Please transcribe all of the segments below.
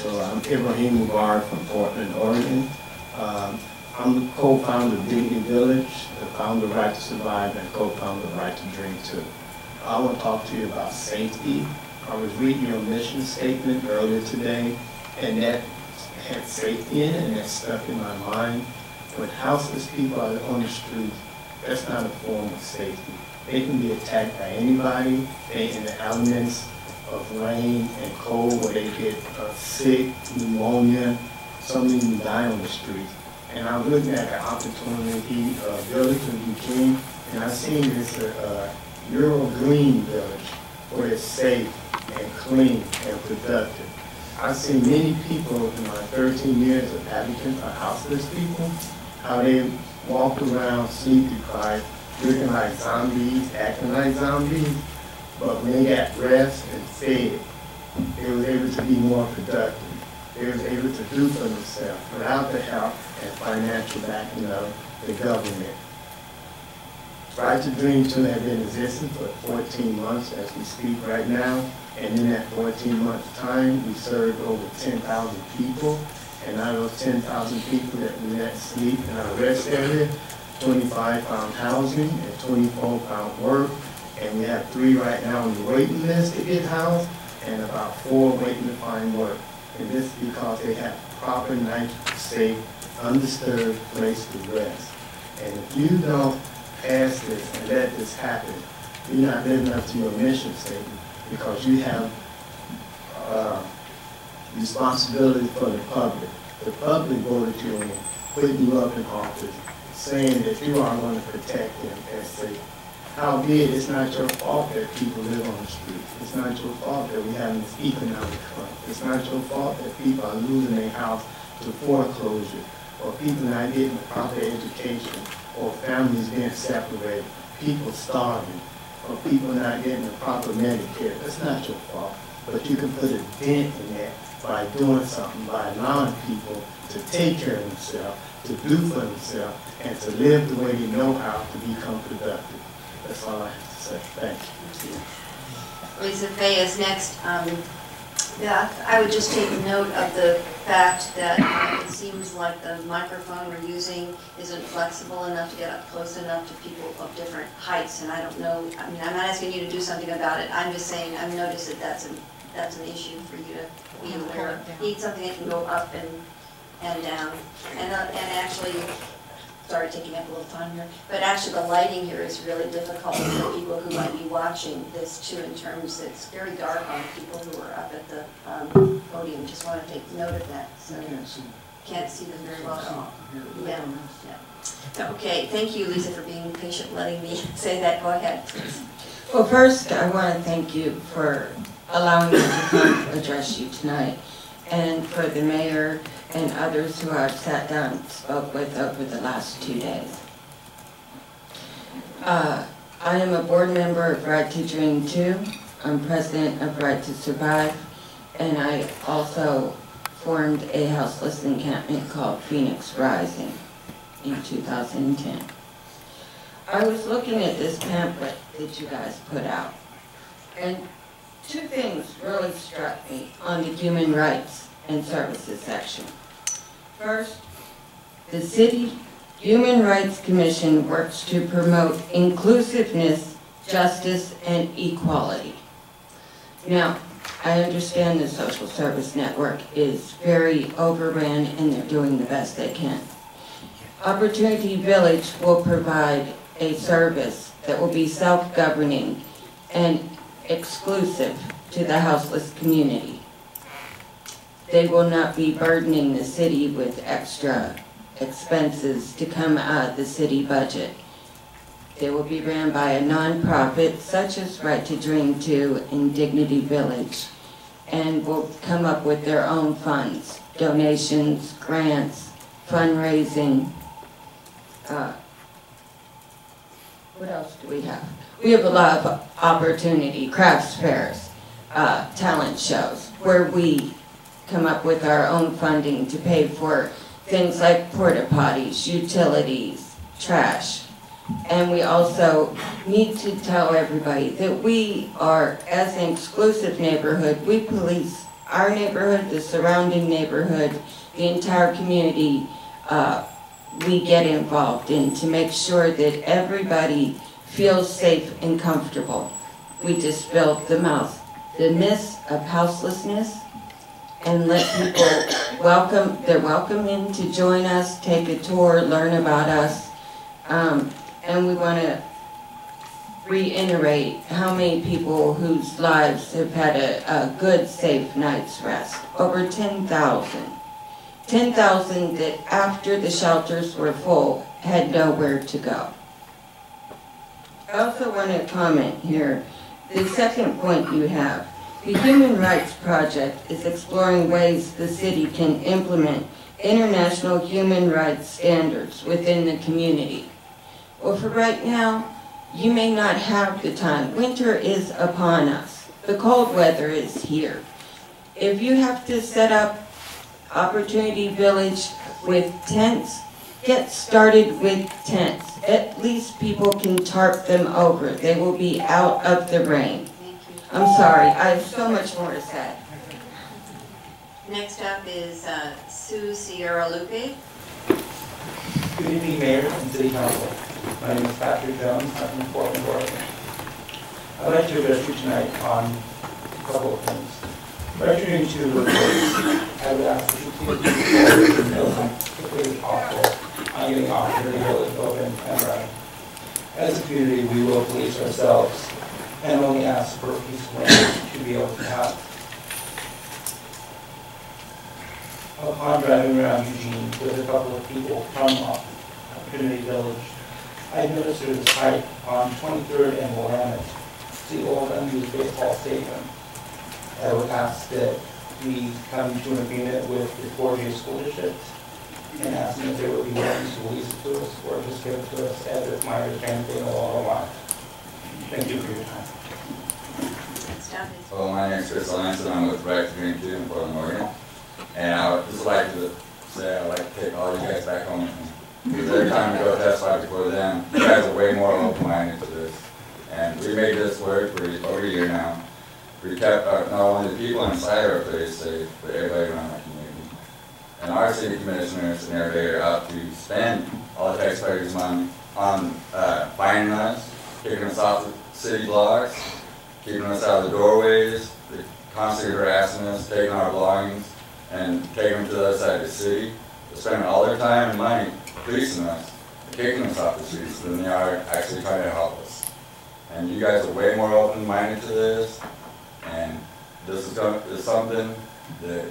So I'm Ibrahim Mubarak from Portland, Oregon. I'm the co-founder of Dignity Village, the founder of Right to Survive, and co-founder of Right to Dream Too. I want to talk to you about safety. I was reading your mission statement earlier today, and that had safety in it, and that stuck in my mind. When houseless people are on the street, that's not a form of safety. They can be attacked by anybody. They in the elements of rain and cold where they get sick, pneumonia. Some even die on the street. And I was looking at the opportunity village of Eugene, and I seen this Euro Green village where it's safe and clean and productive. I've seen many people in my 13 years of advocating for houseless people, how they walk around sleep deprived, looking like zombies, acting like zombies, but when they got rest and fed, they were able to be more productive. They were able to do for themselves without the help and financial backing of the government. Right to Dream Too had been existing for 14 months as we speak right now, and in that 14-month time, we served over 10,000 people, and out of those 10,000 people that we let sleep in our rest area, 25 found housing and 24 found work, and we have 3 right now on the waiting list to get housed, and about 4 waiting to find work. And this is because they have proper, nice, safe, undisturbed place to rest. And if you don't pass this and let this happen, you're not living up to your mission statement, because you have responsibility for the public. The public voted you in, putting you up in office, saying that you are going to protect them and say, howbeit, it's not your fault that people live on the streets. It's not your fault that we have this economic crunch. It's not your fault that people are losing their house to foreclosure, or people not getting a proper education, or families being separated, people starving, or people not getting the proper Medicare. That's not your fault. But you can put a dent in that by doing something, by allowing people to take care of themselves, to do for themselves, and to live the way they know how to become productive. That's all I have to say. Thank you. Lisa Fay is next. Yeah, I would just take note of the fact that it seems like the microphone we're using isn't flexible enough to get up close enough to people of different heights, and I don't know, I mean, I'm not asking you to do something about it. I'm just saying, I've noticed that that's an issue for you to be aware of. Need something that can go up and down. And actually, sorry, taking up a little time here, but actually the lighting here is really difficult for people who might be watching this too, in terms it's very dark on people who are up at the podium. Just want to take note of that. So can't see them very well at all. Yeah. Okay, thank you, Lisa, for being patient, letting me say that. Go ahead, please. Well, first, I want to thank you for allowing me to come address you tonight, and for the mayor and others who I've sat down and spoke with over the last 2 days. I am a board member of Right to Dream Too. I'm president of Right to Survive, and I also formed a houseless encampment called Phoenix Rising in 2010. I was looking at this pamphlet that you guys put out, and 2 things really struck me on the human rights and services section. First, the City Human Rights Commission works to promote inclusiveness, justice, and equality. Now, I understand the Social Service Network is very overrun and they're doing the best they can. Opportunity Village will provide a service that will be self-governing and exclusive to the houseless community. They will not be burdening the city with extra expenses to come out of the city budget. They will be ran by a nonprofit such as Right to Dream Too and Dignity Village, and will come up with their own funds, donations, grants, fundraising. What else do we have? We have a lot of opportunity, crafts fairs, talent shows, where we come up with our own funding to pay for things like porta potties, utilities, trash. And we also need to tell everybody that we are, as an exclusive neighborhood, we police our neighborhood, the surrounding neighborhood, the entire community, we get involved in to make sure that everybody feels safe and comfortable. We dispel the myth of houselessness and let people they're welcome in to join us, take a tour, learn about us. And we want to reiterate how many people whose lives have had a good, safe night's rest. Over 10,000. 10,000 that after the shelters were full had nowhere to go. I also want to comment here, the second point you have, the Human Rights Project is exploring ways the city can implement international human rights standards within the community. Well, for right now, you may not have the time. Winter is upon us. The cold weather is here. If you have to set up Opportunity Village with tents, get started with tents. At least people can tarp them over. They will be out of the rain. I'm sorry, I have so much more to say. Next up is Sue Sierra Lupe. Good evening, Mayor and City Council. My name is Patrick Jones. I'm from Portland, Oregon. I'd like to address you tonight on a couple of things. Registering to reports, I would ask that you please be forward as quickly as possible on getting Opportunity Village open and running. As a community, we will police ourselves and only ask for a piece of land to be able to have. Upon driving around Eugene with a couple of people from Opportunity Village, I noticed there was a site on 23rd and Willamette, the old unused baseball stadium. I would ask that we come to an agreement with the 4J school district and ask them if they would be willing to lease it to us or just give it to us as if my understanding along the line. Thank you for your time. Well, my name is Chris Lanson. I'm with Right to Dream 2 in Portland, Oregon. And I would just like to say I'd like to take all you guys back home with me. Because every time we go testify before them, you guys are way more open-minded to this. And we made this work for over a year now. We kept not only the people inside our place safe, but everybody around our community. And our city commissioners and everybody are out to spend all the taxpayers' money on finding us, kicking us off the city blocks, keeping us out of the doorways, constantly harassing us, taking our belongings, and taking them to the other side of the city. They're spending all their time and money policing us, kicking us off the streets than they are actually trying to help us. And you guys are way more open-minded to this, and this is something that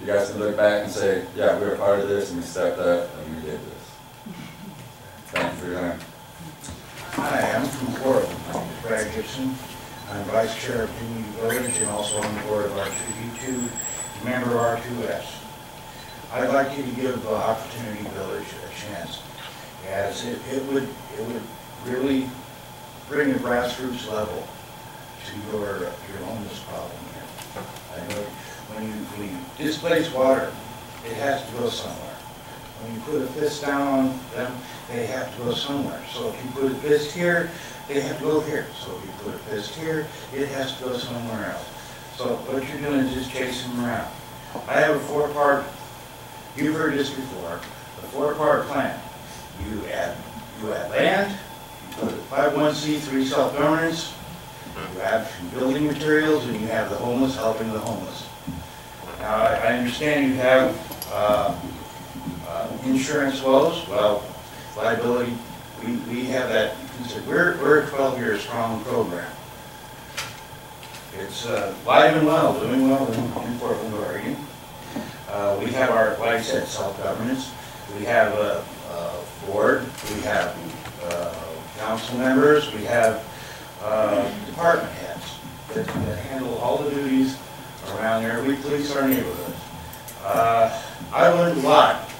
you guys can look back and say, yeah, we were part of this, and we stepped up, and we did this. Thank you for your time. Hi, I'm from Portland. My name is Brad Gibson. I'm Vice Chair of Community Village and also on the board of R2D2, member of R2S. I'd like you to give Opportunity Village a chance, as it would really bring a grassroots level to your homeless problem here. I know when you displace water, it has to go somewhere. When you put a fist down on them, they have to go somewhere. So if you put a fist here, they have to go here. So if you put a fist here, it has to go somewhere else. So what you're doing is just chasing them around. I have a four-part, you've heard this before, a four-part plan. You add land, you put a 501c3 self-governance, you have building materials, and you have the homeless helping the homeless. Now, I understand you have insurance woes. Well, liability, we have that. We're a 12-year strong program. It's live and well, doing well in Portland, Oregon. We have our, like I said, self-governance. We have a board. We have council members. We have department heads that handle all the duties around there. We police our neighborhood. I learned a lot.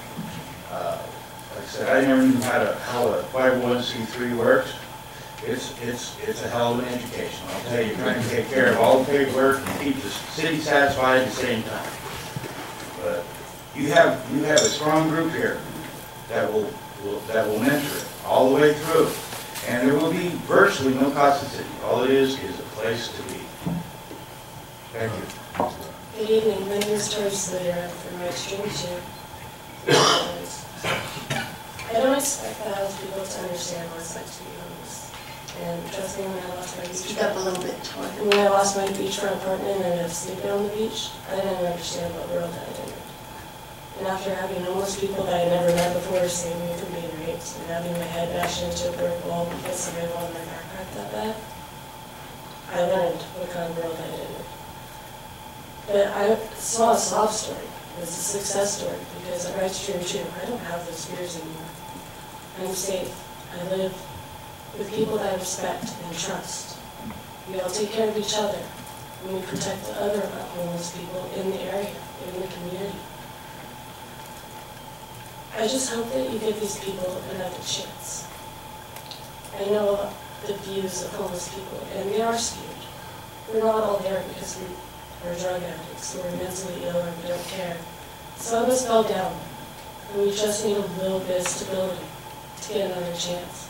Like I said, I never knew how a 501c3 works. It's a hell of an education. I'll tell you, you're trying to take care of all the paperwork and keep the city satisfied at the same time. But you have a strong group here that will mentor it all the way through. And there will be virtually no cost to the city. All it is a place to be. Thank you. Good evening. My name is Torres Slater. I'm from Red Stream 2. I don't expect the house people to understand what it's like to be homeless. And trust me, when I lost my Speak beach, up a little bit, Tori. when I lost my beachfront apartment and ended up sleeping on the beach, I didn't understand what world I was in. And after having homeless people that I never met before saving me from being raped and having my head bashed into a brick wall because somebody wanted my backpack that bad, I learned what kind of world I lived in. But I saw a sob story. It was a success story because at Red Stream 2, I don't have those fears anymore. I'm safe. I live with people that I respect and trust. We all take care of each other and we protect the other homeless people in the area, in the community. I just hope that you give these people another chance. I know the views of homeless people, and they are skewed. We're not all there because we're drug addicts, we're mentally ill, and we don't care. Some of us fell down, and we just need a little bit of stability to get another chance.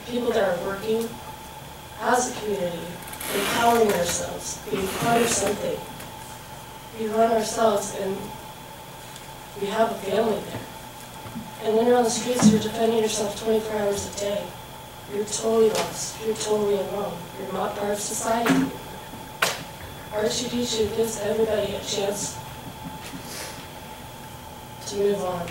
People that are working as a community, empowering ourselves, being part of something. We run ourselves, and we have a family there. And when you're on the streets, you're defending yourself 24 hours a day. You're totally lost. You're totally alone. You're not part of society. R2D2 gives everybody a chance to move on.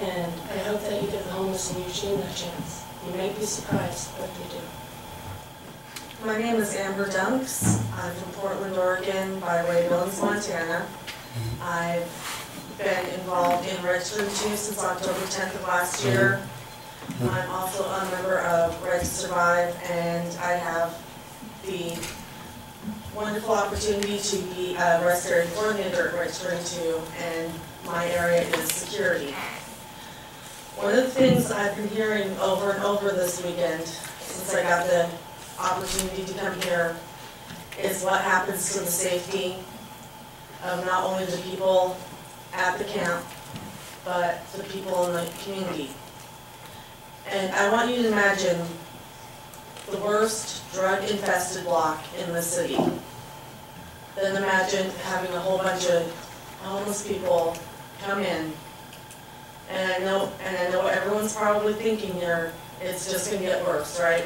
And I hope that you give the homeless in Eugene that chance. You may be surprised what they do. My name is Amber Dunks. I'm from Portland, Oregon, by way of Billings, Montana. I've been involved in Red Stream 2 since October 10th of last year. I'm also a member of Red to Survive, and I have the wonderful opportunity to be a rest area coordinator at Red Stream 2, and my area is security. One of the things I've been hearing over and over this weekend, since I got the opportunity to come here, is what happens to the safety of not only the people at the camp, but the people in the community. And I want you to imagine the worst drug-infested block in the city. Then imagine having a whole bunch of homeless people come in. And I know what everyone's probably thinking here, it's just gonna get worse, right?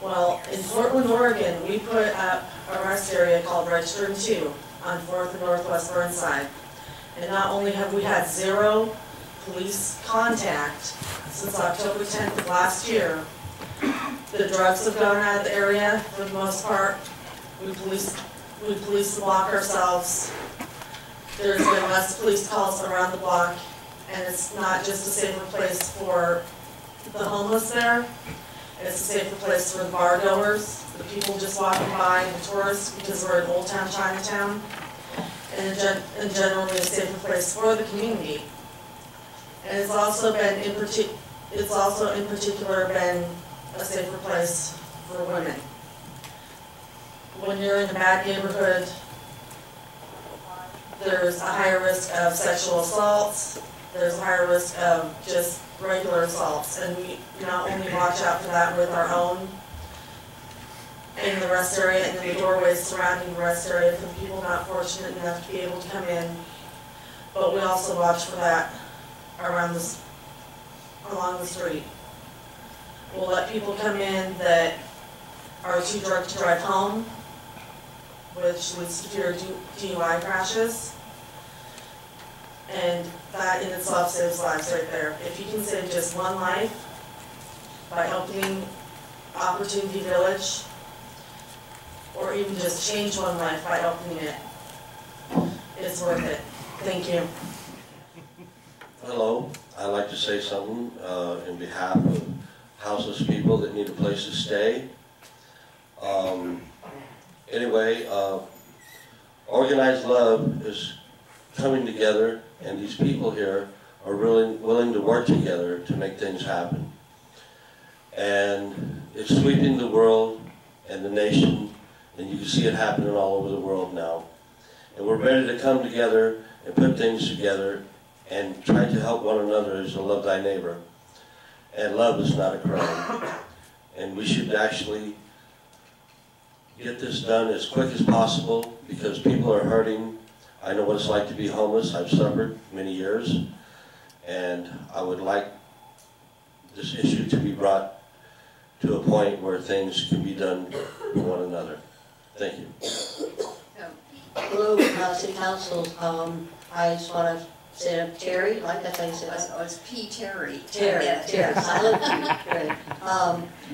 Well, in Portland, Oregon, we put up a rest area called Red Stream 2 on 4th and Northwest Burnside. And not only have we had 0 police contact since October 10th of last year, the drugs have gone out of the area for the most part. We police the block ourselves. There's been less police calls around the block, and it's not just a safer place for the homeless there. It's a safer place for the bar goers, the people just walking by, the tourists, because we're in Old Town Chinatown. And generally a safer place for the community. And it's also been in particular been a safer place for women. When you're in a bad neighborhood, there's a higher risk of sexual assaults, there's a higher risk of just regular assaults, and we not only watch out for that with our own in the rest area and in the doorways surrounding the rest area for the people not fortunate enough to be able to come in, but we also watch for that along the street. We'll let people come in that are too drunk to drive home, which leads to fewer DUI crashes. And that in itself saves lives right there. If you can save just one life by opening Opportunity Village, or even just change one life by opening it, it's worth it. Thank you. Hello, I'd like to say something in behalf of houseless people that need a place to stay. Anyway, Organized Love is coming together, and these people here are really willing to work together to make things happen. And it's sweeping the world and the nation, and you can see it happening all over the world now. And we're ready to come together and put things together and try to help one another as to love thy neighbor. And love is not a crime. And we should actually get this done as quick as possible because people are hurting. I know what it's like to be homeless. I've suffered many years, and I would like this issue to be brought to a point where things can be done for one another. Thank you. Hello, City Council. I just want to say Terry, like that's how you say it. Oh, it's P. Terry. Terry, Yeah, Terry. Silent P. Great.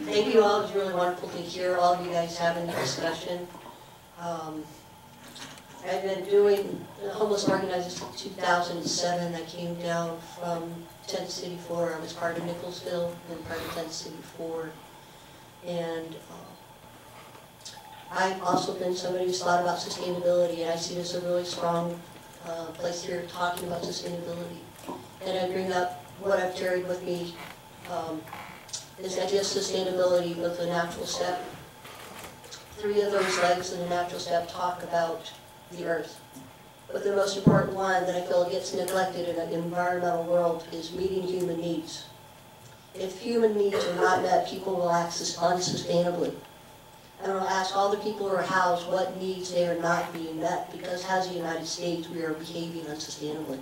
Thank you all. It was really wonderful to hear all of you guys having the discussion. I've been doing homeless organizers since 2007. I came down from Tent City 4. I was part of Nicholsville and part of Tent City 4. And I've also been somebody who's thought about sustainability, and I see this as a really strong place here talking about sustainability. And I bring up what I've carried with me, this idea of sustainability with the natural step. 3 of those legs in the natural step talk about the earth. But the most important one that I feel gets neglected in an environmental world is meeting human needs. If human needs are not met, people will act unsustainably. And I'll ask all the people who are housed what needs they are not being met, because as the United States, we are behaving unsustainably.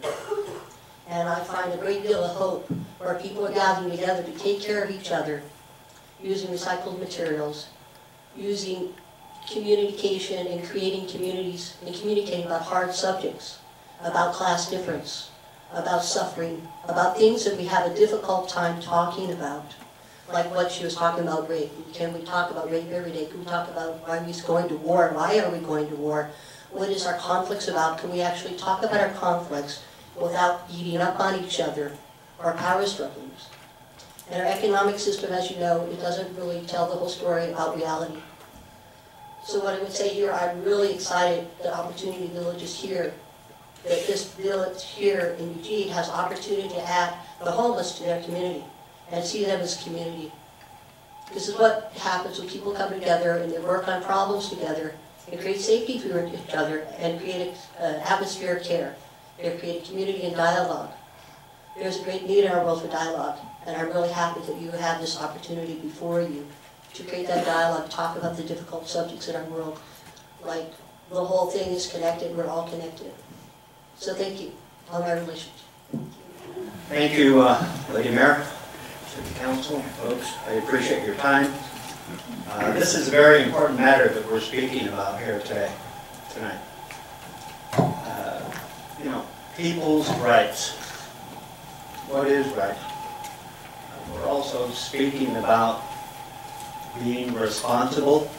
And I find a great deal of hope where people are gathering together to take care of each other, using recycled materials, using communication and creating communities and communicating about hard subjects, about class difference, about suffering, about things that we have a difficult time talking about. Like what she was talking about rape. Can we talk about rape every day? Can we talk about why we're going to war? Why are we going to war? What is our conflicts about? Can we actually talk about our conflicts without beating up on each other or power struggles? And our economic system, as you know, it doesn't really tell the whole story about reality. So what I would say here, I'm really excited the Opportunity Village is here, that this village here in Eugene has opportunity to add the homeless to their community and see them as community. This is what happens when people come together and they work on problems together and create safety for each other and create an atmosphere of care. They create community and dialogue. There's a great need in our world for dialogue, and I'm really happy that you have this opportunity before you to create that dialogue, talk about the difficult subjects in our world. Like, the whole thing is connected, we're all connected. So thank you, all my relations. Thank you, Lady Mayor, City Council, folks. I appreciate your time. This is a very important matter that we're speaking about here tonight. You know, people's rights. What is right? We're also speaking about being responsible.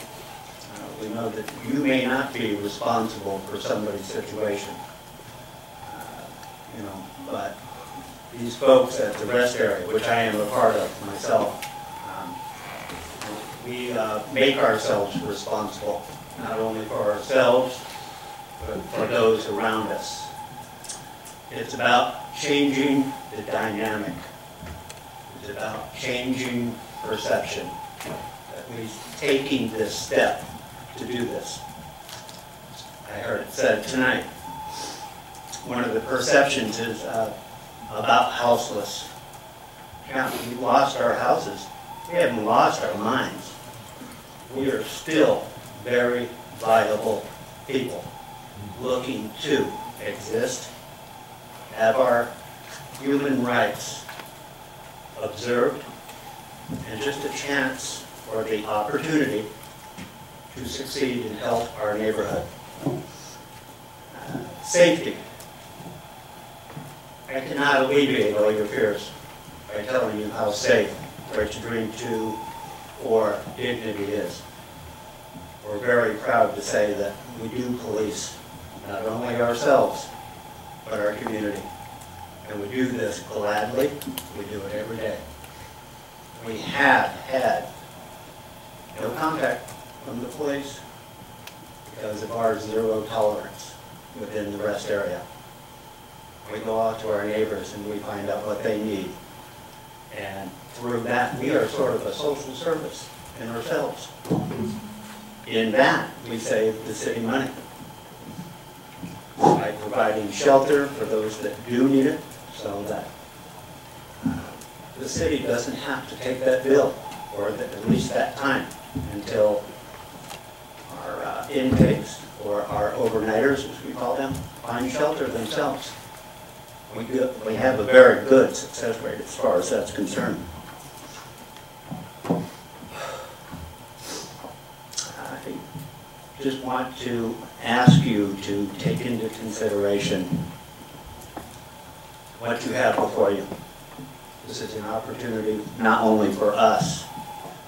We know that you may not be responsible for somebody's situation. You know, but these folks at the rest area, which I am a part of myself, we make ourselves responsible, not only for ourselves, but for those around us. It's about changing the dynamic. It's about changing perception. That we're taking this step to do this. I heard it said tonight, one of the perceptions is about houseless. Yeah, we lost our houses. We haven't lost our minds. We are still very viable people looking to exist, have our human rights observed, and just a chance or the opportunity to succeed and help our neighborhood. Safety. I cannot alleviate all your fears by telling you how safe Right to Drink 2 or Dignity is. We're very proud to say that we do police not only ourselves, but our community. And we do this gladly. We do it every day. We have had no contact from the police because of our zero tolerance within the rest area. We go out to our neighbors and we find out what they need. And through that, we are sort of a social service in ourselves. In that, we save the city money by providing shelter for those that do need it, so that the city doesn't have to take that bill, or at least that time, until intakes, or our overnighters, as we call them, find shelter themselves. We have a very good success rate as far as that's concerned. I just want to ask you to take into consideration what you have before you. This is an opportunity not only for us,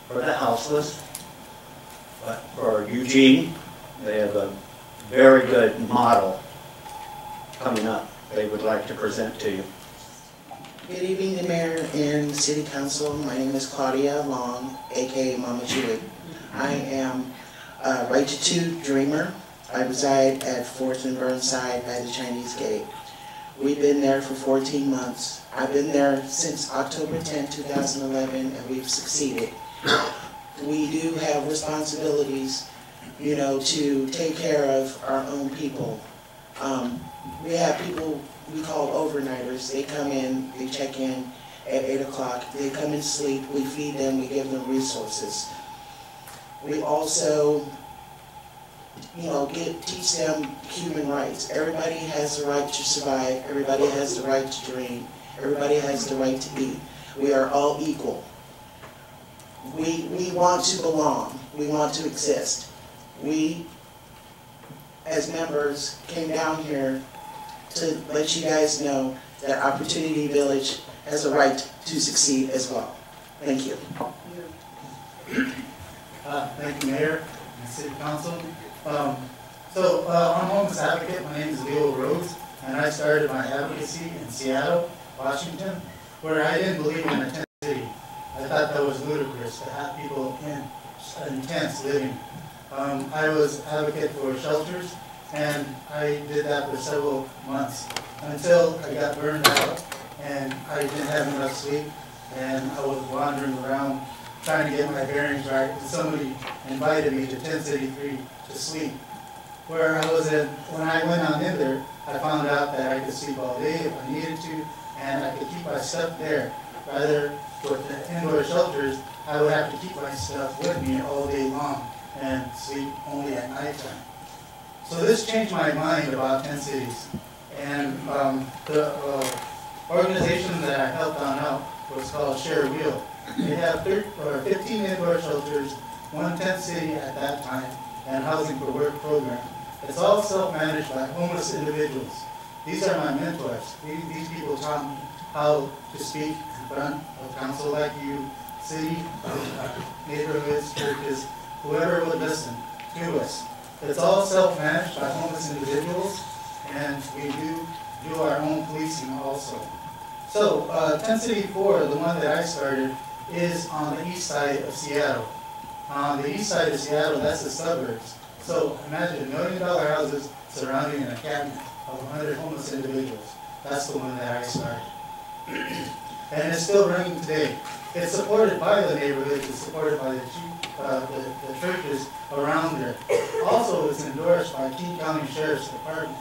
for the houseless, but for Eugene. They have a very good model coming up they would like to present to you. Good evening, the Mayor and City Council. My name is Claudia Long, aka Mama Chewy. I am a Right to Two dreamer. I reside at 4th and Burnside by the Chinese Gate. We've been there for 14 months. I've been there since October 10, 2011, and we've succeeded. We do have responsibilities, you know, to take care of our own people. We have people we call overnighters. They come in, they check in at 8 o'clock. They come and sleep. We feed them. We give them resources. We also, you know, teach them human rights. Everybody has the right to survive. Everybody has the right to dream. Everybody has the right to eat. We are all equal. We want to belong. We want to exist. We, as members, came down here to let you guys know that Opportunity Village has a right to succeed as well. Thank you. Thank you, Mayor and City Council. I'm a homeless advocate. My name is Leo Rose, and I started my advocacy in Seattle, Washington, where I didn't believe in a tent city. I thought that was ludicrous to have people in tents living. I was advocate for shelters, and I did that for several months until I got burned out and I didn't have enough sleep, and I was wandering around trying to get my bearings right, and somebody invited me to Tent City 3 to sleep. Where I was in, when I went on in there, I found out that I could sleep all day if I needed to, and I could keep my stuff there. Rather, with the indoor shelters, I would have to keep my stuff with me all day long and sleep only at nighttime. So this changed my mind about tent cities. And the organization that I helped on out was called Share Wheel. They have 15 indoor shelters, 1 tent city at that time, and Housing for Work program. It's all self-managed by homeless individuals. These are my mentors. These people taught me how to speak in front of council like you, city, neighborhoods, churches, whoever would listen to us. It's all self-managed by homeless individuals, and we do our own policing also. So, Tent City 4, the one that I started, is on the east side of Seattle. On the east side of Seattle, that's the suburbs. So imagine $1 million houses surrounding an encampment of 100 homeless individuals. That's the one that I started. And it's still running today. It's supported by the neighborhoods, it's supported by the churches around there. Also, it's endorsed by King County Sheriff's Department,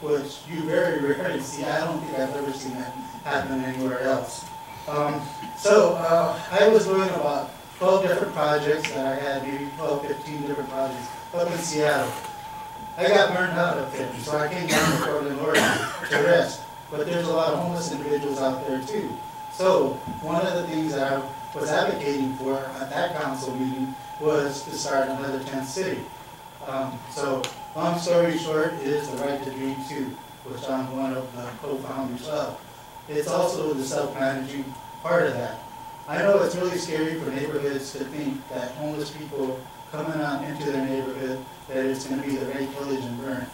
which you very rarely see. I don't think I've ever seen that happen anywhere else. I was doing about 12 different projects that I had, maybe 12, 15 different projects up in Seattle. I got burned out up there, so I came down to Portland, Oregon to rest. But there's a lot of homeless individuals out there too. So one of the things that I was advocating for at that council meeting was to start another tent city. So long story short is the Right to Dream 2, which I'm one of the co-founders of. It's also the self-managing part of that. I know it's really scary for neighborhoods to think that homeless people coming on into their neighborhood, that it's going to be the rape, pillage, and burn.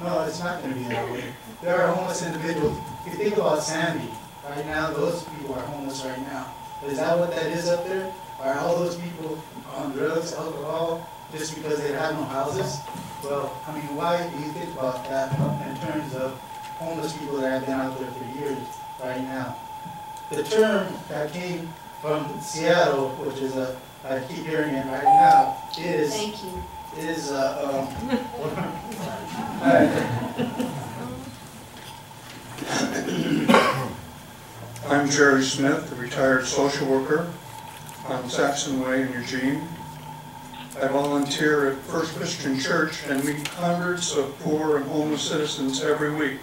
No, it's not going to be that way. There are homeless individuals. If you think about Sandy, right now, those people are homeless right now. But is that what that is up there? Are all those people on drugs, alcohol, just because they have no houses? Well, I mean, why do you think about that in terms of homeless people that have been out there for years right now? The term that came from Seattle, which is I keep hearing it right now, is... Thank you. I'm Jerry Smith, a retired social worker on Saxon Way in Eugene. I volunteer at First Christian Church and meet hundreds of poor and homeless citizens every week.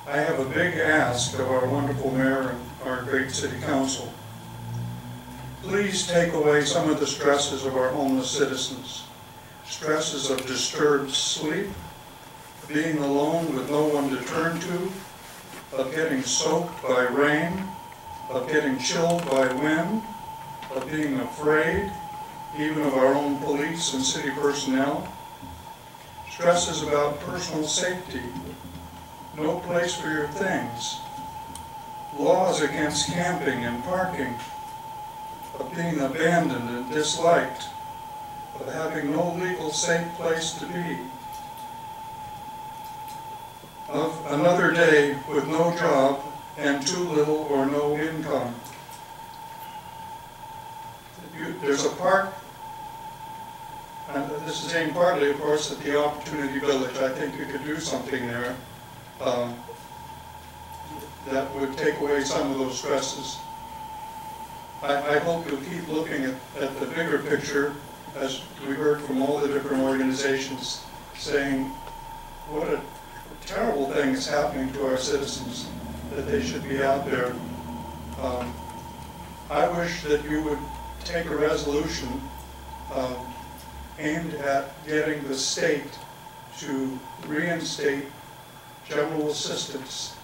I have a big ask of our wonderful mayor and our great city council. Please take away some of the stresses of our homeless citizens. Stresses of disturbed sleep, being alone with no one to turn to, of getting soaked by rain, of getting chilled by wind, of being afraid, even of our own police and city personnel. Stresses about personal safety, no place for your things, laws against camping and parking, of being abandoned and disliked, of having no legal safe place to be, of another day with no job and too little or no income. There's a park, and this is aimed partly, of course, at the Opportunity Village. I think we could do something there that would take away some of those stresses. I hope you'll keep looking at the bigger picture, as we heard from all the different organizations saying what a terrible thing is happening to our citizens, that they should be out there. I wish that you would take a resolution aimed at getting the state to reinstate general assistance.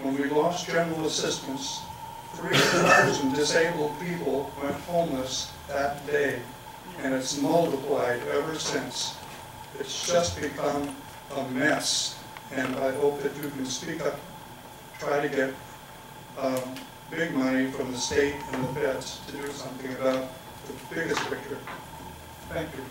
When we lost general assistance, 3,000 disabled people went homeless that day, and it's multiplied ever since. It's just become a mess, and I hope that you can speak up, try to get big money from the state and the feds to do something about the biggest picture. Thank you.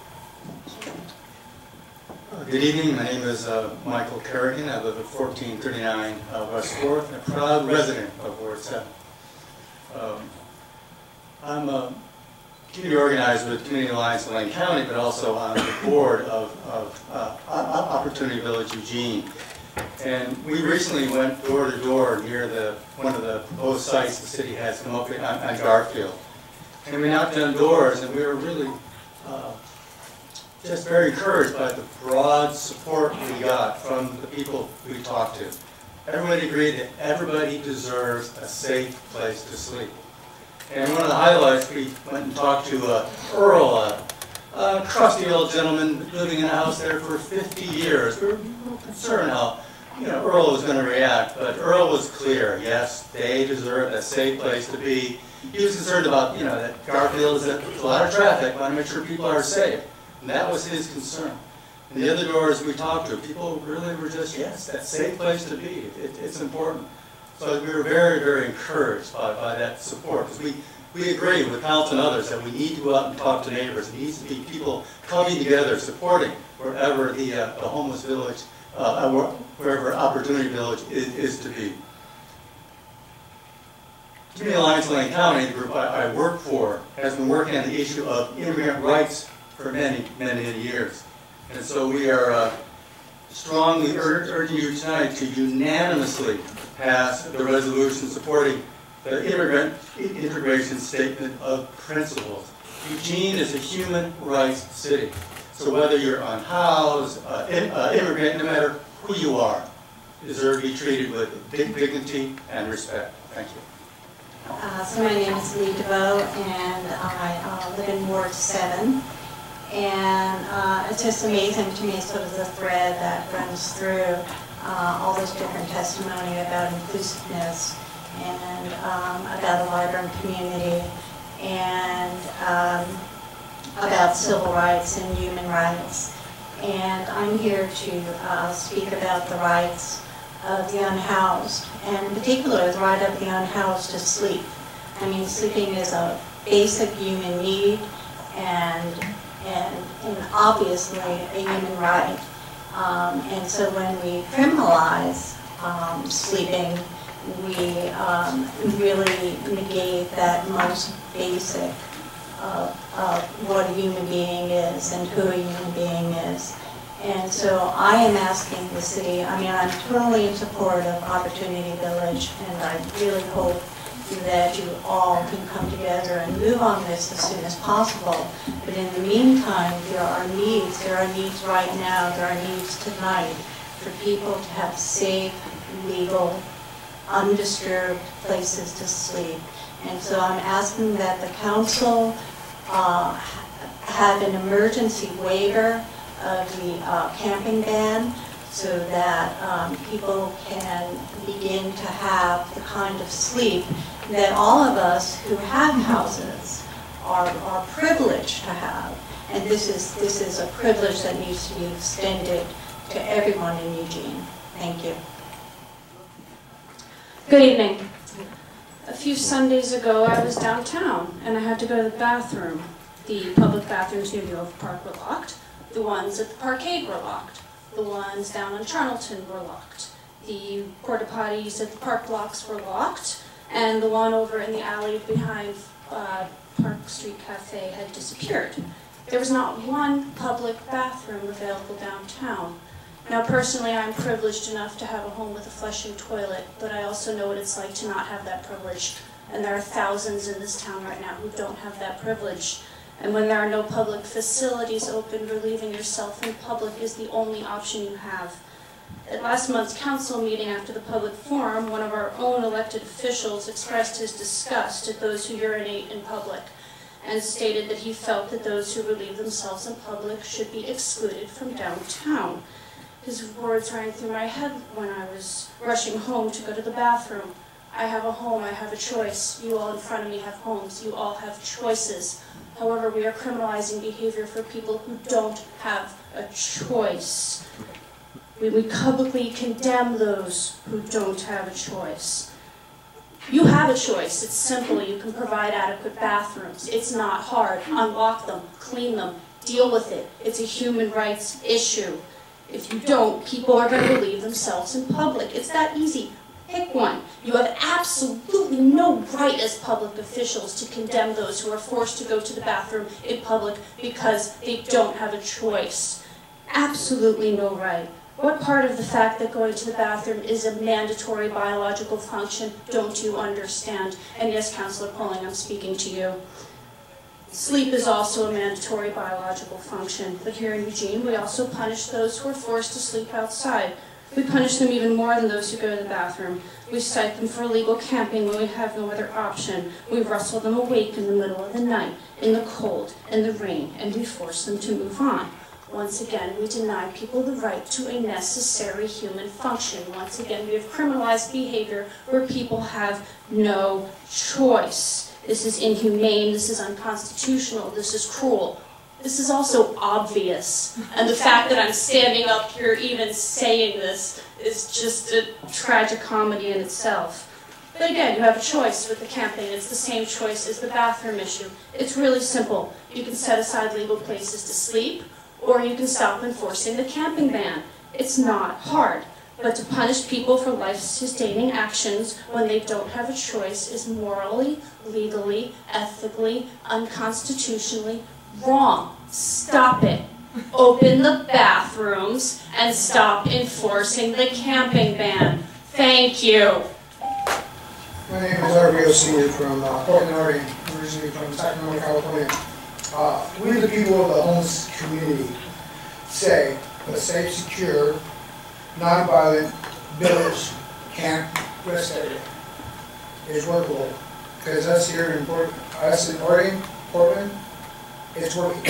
Good evening. My name is Michael Kerrigan. I live at 1439 West 4th, and a proud resident of Ward 7. I'm a community organizer with Community Alliance in Lane County, but also on the board of Opportunity Village Eugene. And we recently went door to door near one of the proposed sites the city has come up with on Garfield. And we knocked on doors, and we were really just very encouraged by the broad support we got from the people we talked to. Everybody agreed that everybody deserves a safe place to sleep. And one of the highlights, we went and talked to Earl, a crusty old gentleman living in a house there for 50 years. We were concerned how Earl was going to react, but Earl was clear. Yes, they deserve a safe place to be. He was concerned about, that Garfield is a lot of traffic, want to make sure people are safe. And that was his concern. And the other doors we talked to, people really were just, yes, that safe place to be. It's important. So we were very, very encouraged by that support. Because we agree with council and others that we need to go out and talk to neighbors. It needs to be people coming together, supporting wherever the homeless village, wherever Opportunity Village is to be. Community Alliance in Lane County, the group I work for, has been working on the issue of immigrant rights for many, many years. And so we are strongly urging you tonight to unanimously pass the resolution supporting the integration statement of principles. Eugene is a human rights city. So whether you're unhoused, immigrant, no matter who you are, you deserve to be treated with dignity and respect. Thank you. So my name is Lee DeVoe, and I live in Ward 7. And it's just amazing to me, sort of the thread that runs through all this different testimony about inclusiveness and about a vibrant community and about civil rights and human rights. And I'm here to speak about the rights of the unhoused, and in particular the right of the unhoused to sleep. I mean, sleeping is a basic human need and obviously a human right. And so when we criminalize sleeping, we really negate that most basic of what a human being is and who a human being is. And so I am asking the city, I mean, I'm totally in support of Opportunity Village, and I really hope that you all can come together and move on this as soon as possible. But in the meantime, there are needs. There are needs right now. There are needs tonight for people to have safe, legal, undisturbed places to sleep. And so I'm asking that the council have an emergency waiver of the camping ban so that people can begin to have the kind of sleep that all of us who have houses are privileged to have. And this is a privilege that needs to be extended to everyone in Eugene. Thank you. Good evening. A few Sundays ago, I was downtown and I had to go to the bathroom. The public bathrooms near the Oak Park were locked. The ones at the Parkade were locked. The ones down on Charnelton were locked. The porta potties at the park blocks were locked. And the one over in the alley behind Park Street Cafe had disappeared. There was not one public bathroom available downtown. Now, personally, I'm privileged enough to have a home with a flushing toilet, but I also know what it's like to not have that privilege. And there are thousands in this town right now who don't have that privilege. And when there are no public facilities open, relieving yourself in public is the only option you have. At last month's council meeting after the public forum, one of our own elected officials expressed his disgust at those who urinate in public and stated that he felt that those who relieve themselves in public should be excluded from downtown. His words rang through my head when I was rushing home to go to the bathroom. I have a home, I have a choice. You all in front of me have homes, you all have choices. However, we are criminalizing behavior for people who don't have a choice. We publicly condemn those who don't have a choice. You have a choice. It's simple. You can provide adequate bathrooms. It's not hard. Unlock them, clean them, deal with it. It's a human rights issue. If you don't, people are going to relieve themselves in public. It's that easy. Pick one. You have absolutely no right as public officials to condemn those who are forced to go to the bathroom in public because they don't have a choice. Absolutely no right. What part of the fact that going to the bathroom is a mandatory biological function don't you understand? And yes, Councilor Polling, I'm speaking to you. Sleep is also a mandatory biological function, but here in Eugene, we also punish those who are forced to sleep outside. We punish them even more than those who go to the bathroom. We cite them for illegal camping when we have no other option. We wrestle them awake in the middle of the night, in the cold, in the rain, and we force them to move on. Once again, we deny people the right to a necessary human function. Once again, we have criminalized behavior where people have no choice. This is inhumane, this is unconstitutional, this is cruel. This is also obvious. And the fact that I'm standing up here even saying this is just a tragic comedy in itself. But again, you have a choice with the camping. It's the same choice as the bathroom issue. It's really simple. You can set aside legal places to sleep, or you can stop enforcing the camping ban. It's not hard. But to punish people for life-sustaining actions when they don't have a choice is morally, legally, ethically, unconstitutionally wrong. Stop it. Open the bathrooms and stop enforcing the camping ban. Thank you. My name is R.B.O. Senior from Portland, Oregon, originally from Sacramento, California. We, the people of the homeless community, say a safe, secure, non-violent village camp rest area is workable. Because us here in Oregon, Portland, it's working.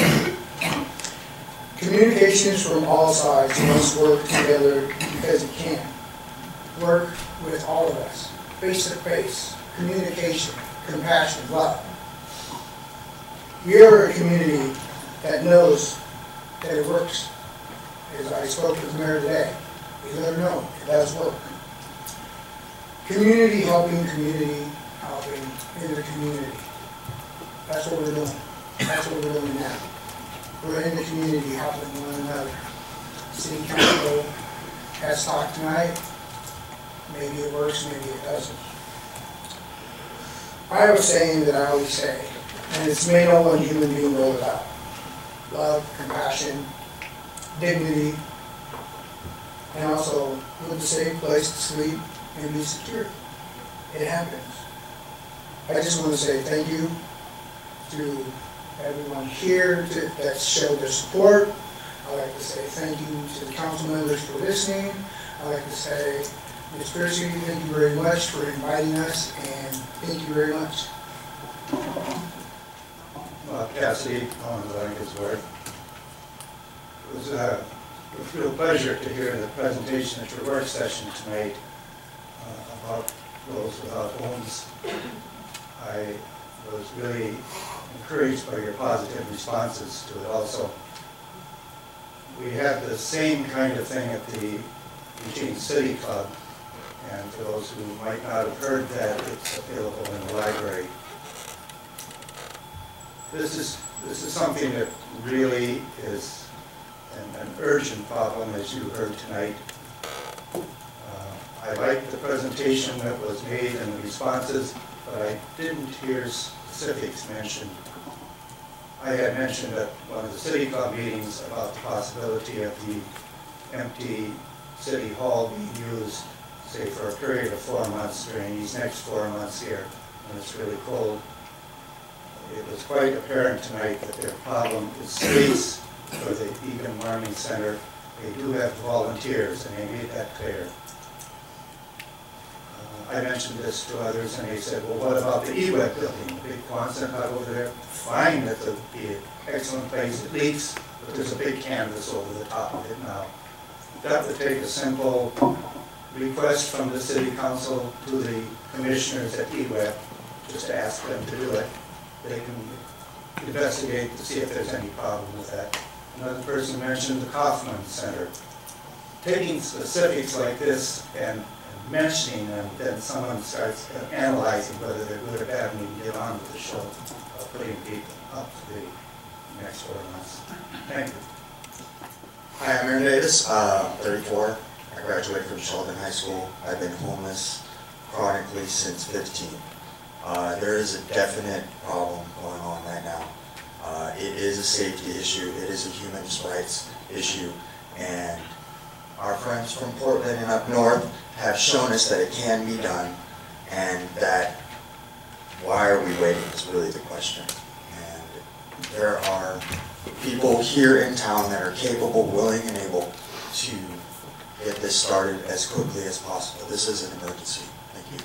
Communications from all sides must work together because it can. Work with all of us, face to face, communication, compassion, love. We are a community that knows that it works. As I spoke with the mayor today, we let her know it does work. Community helping in the community. That's what we're doing. That's what we're doing now. We're in the community helping one another. City Council has talked tonight. Maybe it works, maybe it doesn't. I have a saying that I always say, and it's made no one human being go without. Love, compassion, dignity, and also with a safe place to sleep and be secure. It happens. I just want to say thank you to everyone here that showed their support. I'd like to say thank you to the council members for listening. I'd like to say, Ms. Percy, thank you very much for inviting us, and thank you very much. Cassidy, on the Lanca's word. It was a real pleasure to hear the presentation at your work session tonight about those without homes. I was really encouraged by your positive responses to it also. We have the same kind of thing at the Eugene City Club, and for those who might not have heard that, it's available in the library. This is something that really is an urgent problem, as you heard tonight. I liked the presentation that was made and the responses, but I didn't hear specifics mentioned. I had mentioned at one of the City Club meetings about the possibility of the empty City Hall being used, say, for a period of 4 months during these next 4 months here when it's really cold. It was quite apparent tonight that their problem is space for the Egan Warming Center. They do have volunteers, and they made that clear. I mentioned this to others, and they said, well, what about the EWEB building, the big Quonset hut over there? Fine, that would be an excellent place. It leaks, but there's a big canvas over the top of it now. That would take a simple request from the City Council to the commissioners at EWEB, just to ask them to do it. They can investigate to see if there's any problem with that. Another person mentioned the Kaufman Center. Taking specifics like this and mentioning them, then someone starts analyzing whether they're good or bad, and we can get on with the show of putting people up to the next 4 months. Thank you. Hi, I'm Aaron Davis, 34. I graduated from Sheldon High School. I've been homeless chronically since 15. There is a definite problem going on right now. It is a safety issue, it is a human rights issue, and our friends from Portland and up north have shown us that it can be done, and that why are we waiting is really the question. And there are people here in town that are capable, willing, and able to get this started as quickly as possible. This is an emergency. Thank you.